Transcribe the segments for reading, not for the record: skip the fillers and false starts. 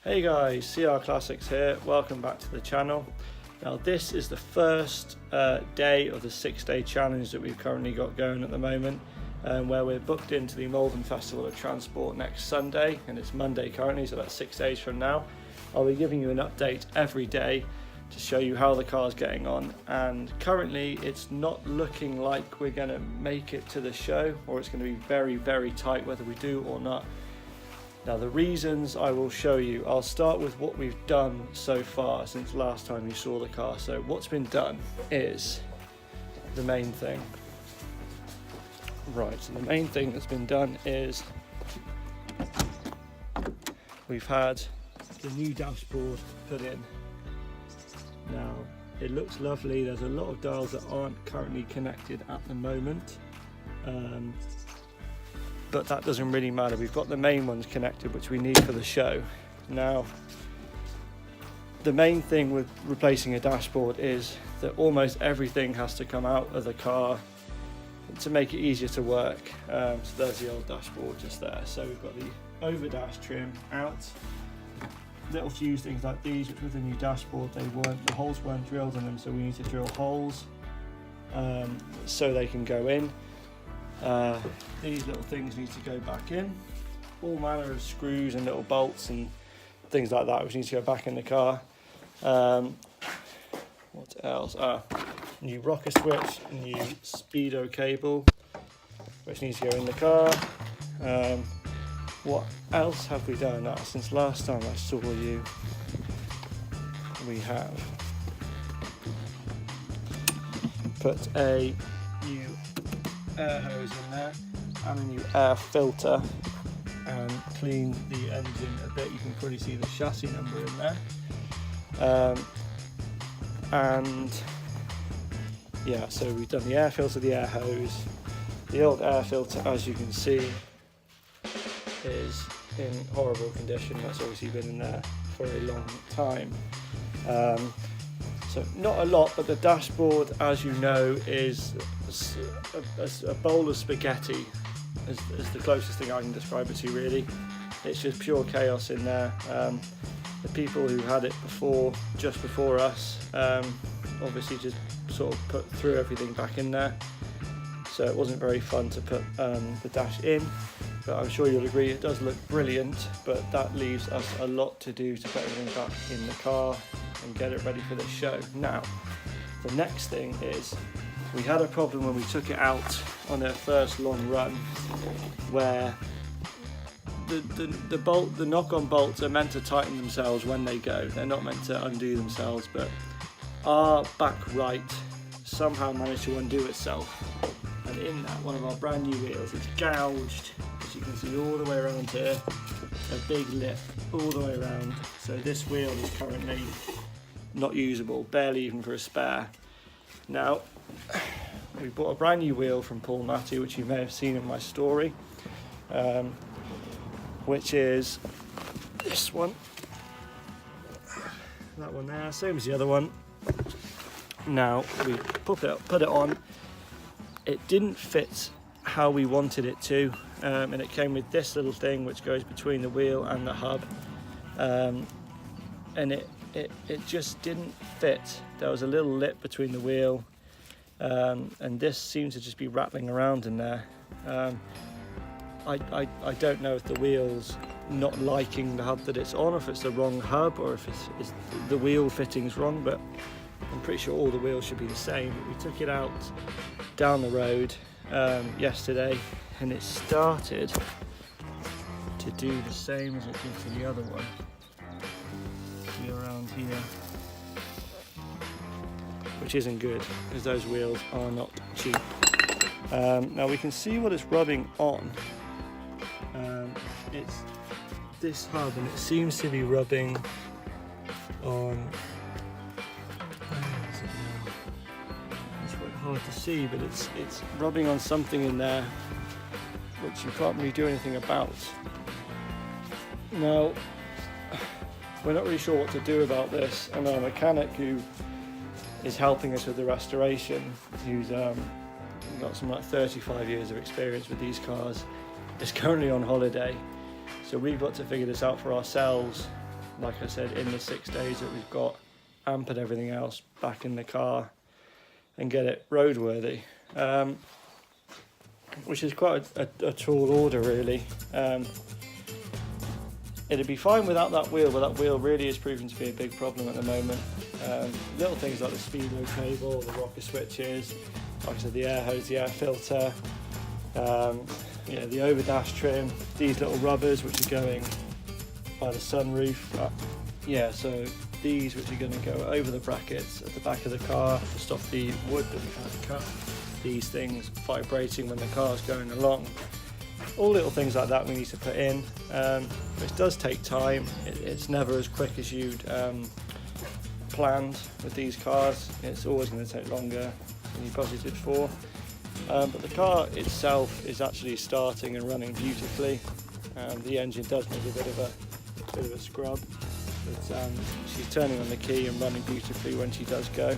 Hey guys, CR Classics here, welcome back to the channel. Now this is the first day of the 6-day challenge that we've currently got going at the moment, where we're booked into the Malvern Festival of Transport next Sunday, and it's Monday currently, so that's 6 days from now. I'll be giving you an update every day to show you how the car's getting on, and currently it's not looking like we're going to make it to the show, or it's going to be very tight whether we do or not. Now the reasons I will show you, I'll start with what we've done so far since last time you saw the car. So what's been done is the main thing. Right, so the main thing that's been done is we've had the new dashboard put in. Now it looks lovely, there's a lot of dials that aren't currently connected at the moment. But that doesn't really matter. We've got the main ones connected, which we need for the show. Now, the main thing with replacing a dashboard is that almost everything has to come out of the car to make it easier to work. So there's the old dashboard just there. So we've got the over dash trim out. Little fuse things like these, which with the new dashboard, the holes weren't drilled in them, so we need to drill holes so they can go in. These little things need to go back in. All manner of screws and little bolts and things like that which need to go back in the car. What else? New rocker switch, new speedo cable which needs to go in the car. What else have we done? Since last time I saw you, we have put a new air hose in there and a new air filter and clean the engine a bit. You can probably see the chassis number in there. And yeah, so we've done the air filter, the air hose. The old air filter, as you can see, is in horrible condition. That's obviously been in there for a long time. So not a lot, but the dashboard, as you know, is a bowl of spaghetti is the closest thing I can describe it to, really. It's just pure chaos in there. The people who had it just before us, obviously just sort of threw everything back in there. So it wasn't very fun to put the dash in, but I'm sure you'll agree it does look brilliant, but that leaves us a lot to do to put everything back in the car and get it ready for the show. Now, the next thing is we had a problem when we took it out on their first long run, where the knock-on bolts are meant to tighten themselves when they go. They're not meant to undo themselves, but our back right somehow managed to undo itself. And in that, one of our brand new wheels is gouged, as you can see all the way around here, a big lip all the way around. So this wheel is currently not usable, barely even for a spare. Now, we bought a brand new wheel from Paul Matty, which you may have seen in my story, which is this one. That one there, same as the other one. Now, we put it on. It didn't fit how we wanted it to, and it came with this little thing which goes between the wheel and the hub, and it just didn't fit. There was a little lip between the wheel, and this seems to just be rattling around in there. I don't know if the wheel's not liking the hub that it's on, or if it's the wrong hub, or if it's the wheel fitting's wrong, but I'm pretty sure all the wheels should be the same. We took it out down the road yesterday, and it started to do the same as it did to the other one. See around here, which isn't good because those wheels are not cheap. Now we can see what it's rubbing on. It's this hub, and it seems to be rubbing on. It's quite hard to see, but it's rubbing on something in there which you can't really do anything about. Now, we're not really sure what to do about this, and our mechanic who is helping us with the restoration, who's got some like 35 years of experience with these cars, is currently on holiday. So we've got to figure this out for ourselves like I said, in the 6 days that we've got, and put everything else back in the car and get it roadworthy, which is quite a tall order really. It'd be fine without that wheel, but that wheel really is proving to be a big problem at the moment. Little things like the speedo cable, the rocker switches, like I said, the air hose, the air filter, the overdash trim, these little rubbers which are going by the sunroof. So these which are going to go over the brackets at the back of the car to stop the wood that we've had to cut. These things vibrating when the car's going along. All little things like that we need to put in, which does take time. It's never as quick as you'd planned with these cars. It's always going to take longer than you budgeted for. But the car itself is actually starting and running beautifully. The engine does need a bit of a scrub, but she's turning on the key and running beautifully when she does go.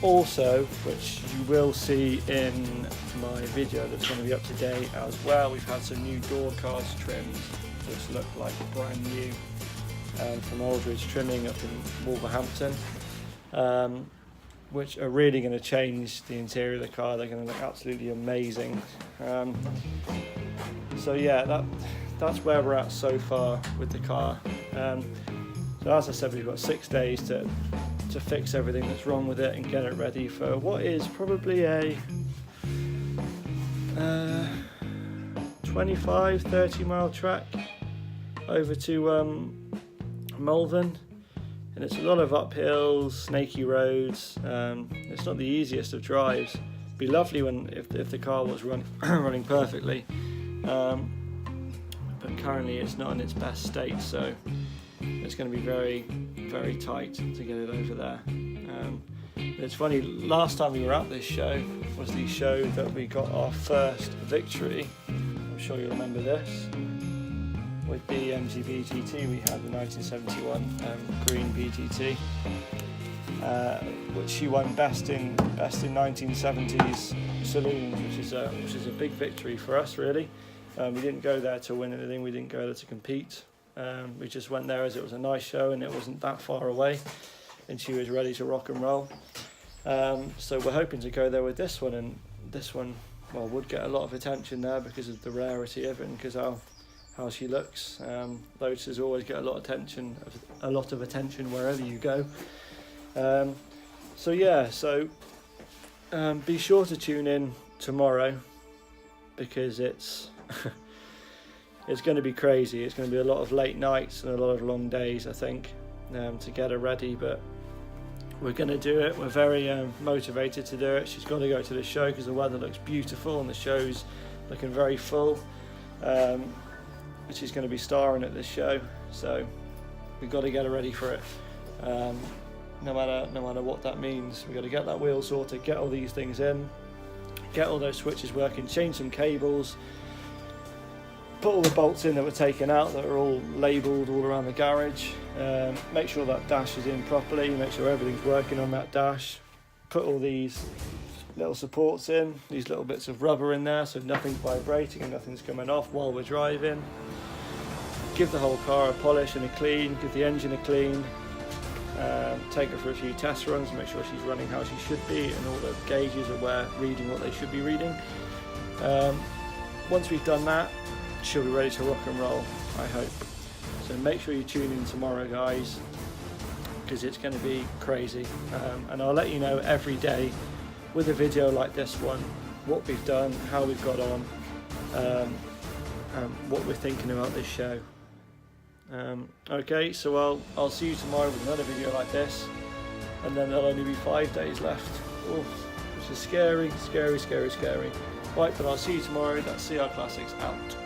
Also, which you will see in my video that's going to be up to date as well, we've had some new door cards trimmed which look like brand new from Aldridge Trimming up in Wolverhampton, which are really going to change the interior of the car. They're going to look absolutely amazing. So yeah, that's where we're at so far with the car. So as I said, we've got 6 days to fix everything that's wrong with it and get it ready for what is probably a 25-30 mile track over to Malvern, and it's a lot of uphills, snaky roads. It's not the easiest of drives. It'd be lovely if the car was running perfectly, but currently it's not in its best state, so it's going to be very, very tight to get it over there. It's funny, last time we were at this show was the show that we got our first victory. I'm sure you remember this, with the MG BGT. We had the 1971 green BGT, which she won best in 1970s saloons, which is a big victory for us really. We didn't go there to win anything, we didn't go there to compete. We just went there as it was a nice show and it wasn't that far away, and she was ready to rock and roll. So we're hoping to go there with this one, and this one would get a lot of attention there because of the rarity of it and because how she looks. Lotuses always get a lot of attention wherever you go. Be sure to tune in tomorrow because it's it's going to be crazy. It's going to be a lot of late nights and a lot of long days, I think, to get her ready, but we're going to do it. We're very motivated to do it. She's got to go to the show because the weather looks beautiful and the show's looking very full. She's going to be starring at this show, so we've got to get her ready for it. No matter what that means, we've got to get that wheel sorted, get all these things in, get all those switches working, change some cables, put all the bolts in that were taken out that are all labelled all around the garage, make sure that dash is in properly, make sure everything's working on that dash, put all these little supports in, these little bits of rubber in there so nothing's vibrating and nothing's coming off while we're driving. Give the whole car a polish and a clean, give the engine a clean, take her for a few test runs, make sure she's running how she should be and all the gauges are reading what they should be reading. Once we've done that, she'll be ready to rock and roll, I hope. So make sure you tune in tomorrow, guys, because it's going to be crazy. And I'll let you know every day with a video like this one, what we've done, how we've got on, what we're thinking about this show. Okay, so I'll see you tomorrow with another video like this, and then there'll only be 5 days left. Oof, which is scary, scary, scary, scary. Right, but I'll see you tomorrow. That's CR Classics out.